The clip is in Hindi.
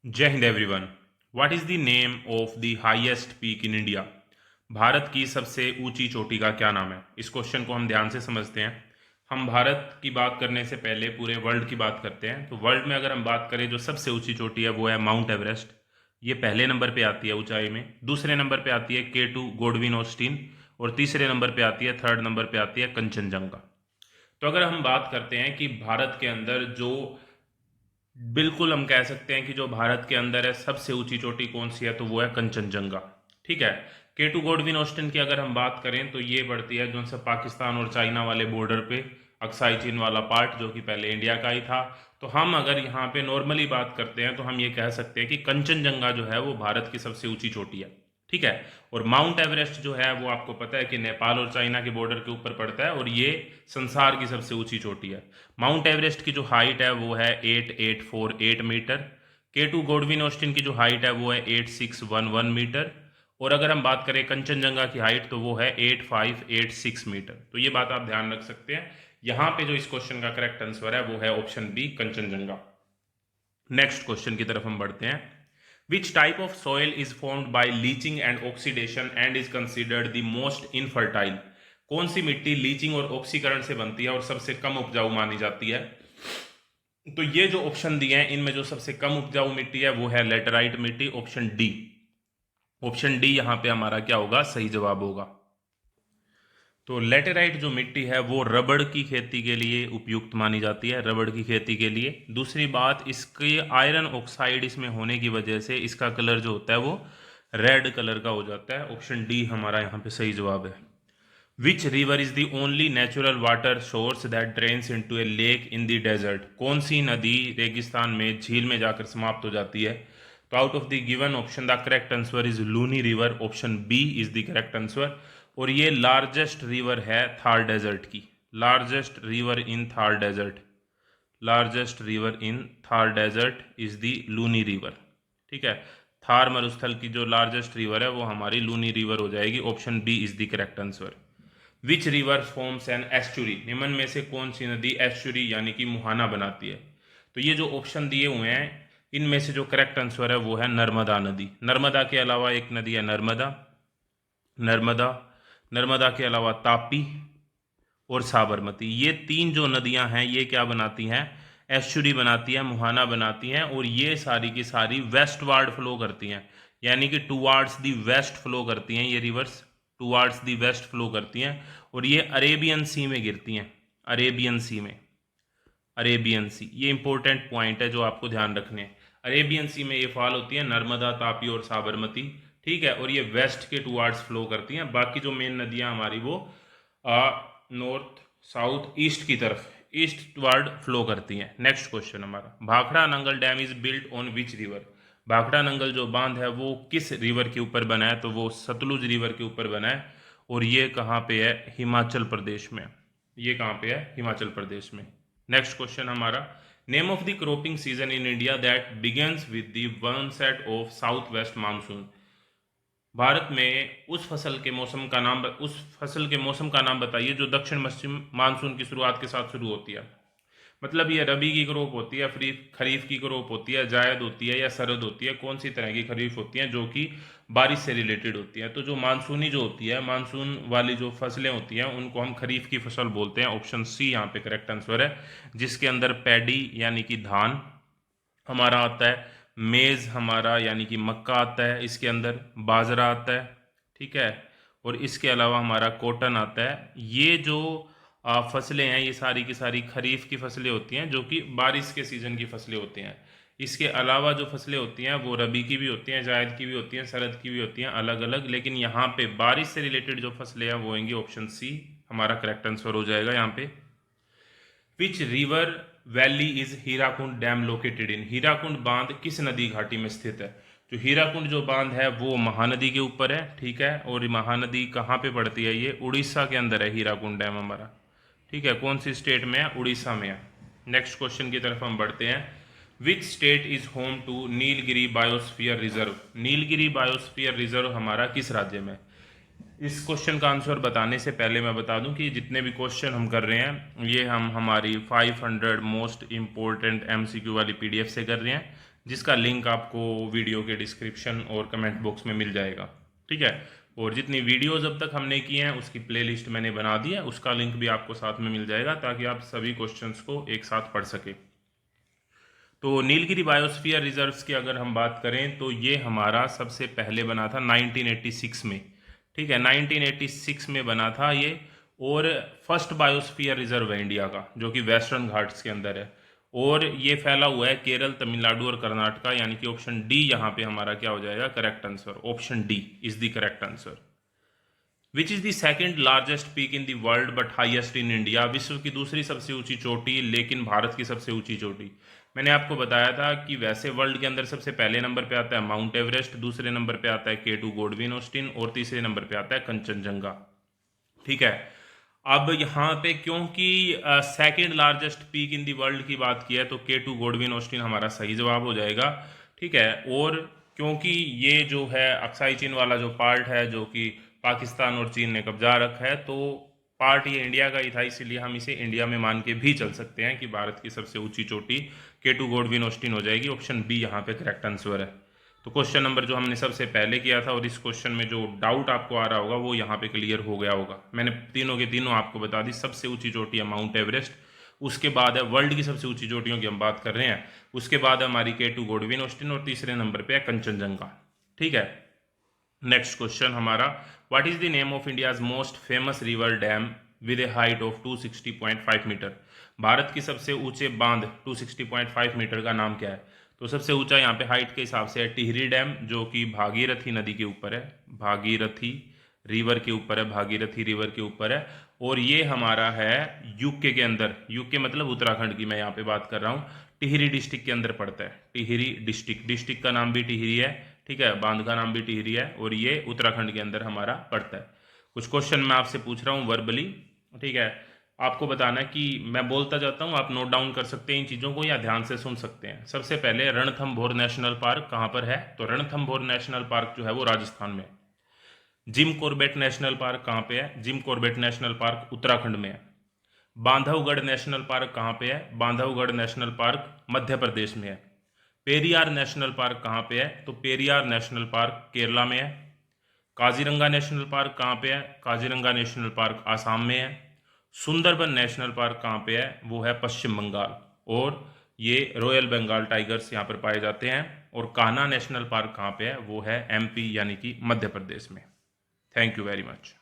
जय Hind everyone. What is the name of the highest peak in India? Bharat की सबसे ऊंची चोटी का क्या नाम है? इस क्वेश्चन को हम ध्यान से समझते हैं। हम भारत की बात करने से पहले पूरे वर्ल्ड की बात करते हैं। तो वर्ल्ड में अगर हम बात करें, जो सबसे ऊंची चोटी है वो है माउंट एवरेस्ट। ये पहले नंबर पे आती है ऊंचाई में। दूसरे नंबर पे आती है K2 गोडविन ऑस्टिन। और तीसरे नंबर पे आती है, थर्ड नंबर पे आती है कंचनजंगा। तो अगर हम बात करते हैं कि भारत के अंदर जो, बिल्कुल हम कह सकते हैं कि जो भारत के अंदर है सबसे ऊंची चोटी कौन सी है, तो वो है कंचनजंगा। ठीक है। K2 गोडविन ऑस्टिन की अगर हम बात करें तो ये बढ़ती है जो से पाकिस्तान और चाइना वाले बॉर्डर पे, अक्साई चीन वाला पार्ट, जो कि पहले इंडिया का ही था। तो हम अगर यहाँ पे नॉर्मली बात करते हैं तो हम ये कह सकते हैं कि कंचनजंगा जो है वो भारत की सबसे ऊंची चोटी है। ठीक है। और माउंट एवरेस्ट जो है वो आपको पता है कि नेपाल और चाइना के बॉर्डर के ऊपर पड़ता है, और ये संसार की सबसे ऊंची चोटी है। माउंट एवरेस्ट की जो हाइट है वो है 8848 मीटर। K2 गोडविन ऑस्टिन की जो हाइट है वो है 8611 मीटर। और अगर हम बात करें कंचनजंगा की हाइट तो वो है 8586 मीटर। तो ये बात आप ध्यान रख सकते हैं। यहां पे जो इस क्वेश्चन का करेक्ट आंसर है वो है option B, Kanchenjunga. Next question की तरफ हम बढ़ते हैं। Which type of soil is formed by leaching and oxidation and is considered the most infertile? कौन सी मिट्टी लीचिंग और ऑक्सीकरण से बनती है और सबसे कम उपजाऊ मानी जाती है? तो ये जो ऑप्शन दिए हैं इनमें जो सबसे कम उपजाऊ मिट्टी है वो है लेटराइट मिट्टी, ऑप्शन डी। ऑप्शन डी यहां पे हमारा क्या होगा, सही जवाब होगा। तो लेटेराइट जो मिट्टी है वो रबड़ की खेती के लिए उपयुक्त मानी जाती है, रबड़ की खेती के लिए। दूसरी बात, इसके आयरन ऑक्साइड इसमें होने की वजह से इसका कलर जो होता है वो रेड कलर का हो जाता है। ऑप्शन डी हमारा यहाँ पे सही जवाब है। Which river is the only natural water source that drains into a lake in the desert? कौन सी नदी रेगिस्तान में झील में जाकर समाप्त हो जाती है? तो out of the given option the correct answer is Luni river, option B is the correct answer. और ये लार्जेस्ट रिवर है थार डेजर्ट की, largest river in Thar desert. Largest river in Thar desert is the Luni river. ठीक है। थार मरुस्थल की जो लार्जेस्ट रिवर है वो हमारी लूनी रिवर हो जाएगी। Option B is the correct answer. Which river forms an estuary? निम्न में से कौन सी नदी एस्चुरी यानी कि मुहाना बनाती है? तो ये जो ऑप्शन दिए हुए हैं इनमें से जो करेक्ट आंसर है वो है नर्मदा नदी। नर्मदा के अलावा एक नदी है नर्मदा, नर्मदा, नर्मदा के अलावा तापी और साबरमती। ये तीन जो नदियां हैं ये क्या बनाती हैं, एस्चुरी बनाती हैं, मुहाना बनाती हैं। और ये सारी की सारी वेस्टवार्ड फ्लो करती हैं, यानी कि टुवार्ड्स दी वेस्ट फ्लो करती हैं ये rivers, towards the west flow करती हैं। और ये अरेबियन सी में गिरती हैं, अरेबियन सी में, अरेबियन सी। ये इंपॉर्टेंट पॉइंट है जो आपको ध्यान रखने हैं। अरेबियन सी में ये फॉल होती है, नर्मदा, तापी और साबरमती। ठीक है। और ये वेस्ट के टुवार्ड्स फ्लो करती हैं। बाकी जो मेन नदियां हमारी वो नॉर्थ, साउथ, ईस्ट की तरफ, ईस्ट वर्ड फ्लो करती हैं। नेक्स्ट क्वेश्चन हमारा, Bhakra Nangal dam is built on which river? Bhakra Nangal जो बांध है वो किस रिवर के ऊपर बना है? तो वो सतलुज रिवर के ऊपर बना है। और ये कहाँ पे है, हिमाचल प्रदेश में। ये कहाँ पे है, हिमाचल प्रदेश में। नेक्स्ट क्वेश्चन हमारा, name of the cropping season in India that begins with the onset of south west monsoon? भारत में उस फसल के मौसम का नाम बताइए जो दक्षिण पश्चिम मानसून की शुरुआत के साथ शुरू होती है। मतलब ये रबी की क्रॉप होती है, फिर खरीफ की क्रॉप होती है, जायद होती है या सरद होती है? कौन सी तरह की खरीफ होती है जो कि बारिश से रिलेटेड होती है? तो जो मानसूनी जो होती है, मानसून वाली जो फसलें होती हैं उनको हम खरीफ की फसल बोलते हैं। ऑप्शन सी यहाँ पे करेक्ट आंसर है, जिसके अंदर पैडी यानी कि धान हमारा आता है, मेज़ हमारा यानी कि मक्का आता है, इसके अंदर बाजरा आता है। ठीक है। और इसके अलावा हमारा कॉटन आता है। ये जो फसलें हैं ये सारी की सारी खरीफ की फसलें होती हैं जो कि बारिश के सीज़न की फसलें होती हैं। इसके अलावा जो फसलें होती हैं वो रबी की भी होती हैं, जायद की भी होती हैं, सरद की भी होती हैं, अलग अलग। लेकिन यहाँ पे बारिश से रिलेटेड जो फसलें हैं वो होंगी, ऑप्शन सी हमारा करेक्ट आंसर हो जाएगा यहाँ पे। Which river valley is Hirakud dam located in? Hirakud बांध किस नदी घाटी में स्थित है? जो हीराकुंड जो बांध है वो महानदी के ऊपर है। ठीक है। और महानदी कहाँ पे पड़ती है, ये उड़ीसा के अंदर है हीराकुंड डैम हमारा। ठीक है। कौन सी स्टेट में है, उड़ीसा में है। नेक्स्ट क्वेश्चन की तरफ हम बढ़ते हैं। Which state is home to Nilgiri biosphere reserve? Nilgiri biosphere reserve हमारा किस राज्य में? इस क्वेश्चन का आंसर बताने से पहले मैं बता दूं कि जितने भी क्वेश्चन हम कर रहे हैं ये हम हमारी 500 मोस्ट इम्पोर्टेंट एमसीक्यू वाली पीडीएफ से कर रहे हैं, जिसका लिंक आपको वीडियो के डिस्क्रिप्शन और कमेंट बॉक्स में मिल जाएगा। ठीक है, और जितनी वीडियोज़ अब तक हमने की हैं उसकी प्लेलिस्ट मैंने बना दी है, उसका लिंक भी आपको साथ में मिल जाएगा ताकि आप सभी क्वेश्चंस को एक साथ पढ़ सकें। तो नीलगिरी बायोस्फीयर रिजर्व्स की अगर हम बात करें तो ये हमारा सबसे पहले बना था 1986 में। ठीक है, 1986 में बना था ये, और फर्स्ट बायोस्फीयर रिजर्व है इंडिया का, जो कि वेस्टर्न घाट्स के अंदर है, और ये फैला हुआ है केरल, तमिलनाडु और कर्नाटका, यानी कि ऑप्शन डी यहाँ पे हमारा क्या हो जाएगा, correct answer. Option D is the correct answer. Which is the second largest peak in the world but highest in India? विश्व की दूसरी सबसे ऊंची चोटी लेकिन भारत की सबसे ऊंची चोटी। मैंने आपको बताया था कि वैसे वर्ल्ड के अंदर सबसे पहले नंबर पे आता है माउंट एवरेस्ट, दूसरे नंबर पे आता है K2 गॉडविन ऑस्टिन, और तीसरे नंबर पे आता है कंचनजंगा। ठीक है, अब यहाँ पे क्योंकि second largest peak in the world की बात की है तो K2 गॉडविन ऑस्टिन हमारा सही जवाब हो जाएगा। ठीक है, और क्योंकि ये जो है अक्साई चीन वाला जो पार्ट है जो कि पाकिस्तान और चीन ने कब्जा रखा है, तो पार्ट ये इंडिया का ही था, इसीलिए हम इसे इंडिया में मान के भी चल सकते हैं कि भारत की सबसे ऊंची चोटी K2 गॉडविन ऑस्टिन हो जाएगी। ऑप्शन बी यहाँ पे करेक्ट आंसर है। तो क्वेश्चन नंबर जो हमने सबसे पहले किया था और इस क्वेश्चन में जो डाउट आपको आ रहा होगा वो यहाँ पे क्लियर हो गया होगा। मैंने तीनों के तीनों आपको बता दी। सबसे ऊंची चोटी है माउंट एवरेस्ट, उसके बाद है वर्ल्ड की सबसे ऊंची चोटियों की हम बात कर रहे हैं, उसके बाद है हमारी K2 गॉडविन ऑस्टिन, और तीसरे नंबर पे है कंचनजंगा। ठीक है, नेक्स्ट क्वेश्चन हमारा, what is the name of India's most famous river dam with a height of 260.5 meter? भारत की सबसे ऊंचे बांध 260.5 मीटर का नाम क्या है? तो सबसे ऊंचा यहाँ पे हाइट के हिसाब से है टिहरी डैम, जो कि भागीरथी नदी के ऊपर है, भागीरथी रिवर के ऊपर है, भागीरथी रिवर के ऊपर है, और ये हमारा है यूके के अंदर, यूके मतलब उत्तराखंड की मैं यहाँ पे बात कर रहा हूँ, टिहरी डिस्ट्रिक्ट के अंदर पड़ता है। टिहरी डिस्ट्रिक्ट, डिस्ट्रिक्ट का नाम भी टिहरी है। ठीक है, बांध का नाम भी टिहरी है, और ये उत्तराखंड के अंदर हमारा पड़ता है। कुछ क्वेश्चन मैं आपसे पूछ रहा हूँ वर्बली। ठीक है, आपको बताना है कि मैं बोलता जाता हूँ, आप नोट डाउन कर सकते हैं इन चीज़ों को या ध्यान से सुन सकते हैं। सबसे पहले रणथंभौर नेशनल पार्क कहाँ पर है? तो रणथंभौर नेशनल पार्क जो है वो राजस्थान में है। जिम कॉर्बेट नेशनल पार्क कहाँ पे है? Jim Corbett national park Uttarakhand में है। बांधवगढ़ नेशनल पार्क कहाँ पे है? बांधवगढ़ नेशनल पार्क मध्य प्रदेश में है। पेरियार नेशनल पार्क कहाँ पे है? तो पेरियार नेशनल पार्क केरला में है। काजीरंगा नेशनल पार्क कहाँ पे है? काजीरंगा नेशनल पार्क आसाम में है। सुंदरबन नेशनल पार्क कहाँ पे है? वो है पश्चिम बंगाल, और ये रॉयल बंगाल टाइगर्स यहाँ पर पाए जाते हैं। और कान्हा नेशनल पार्क कहाँ पे है? वो है MP यानी कि मध्य प्रदेश में। Thank you very much.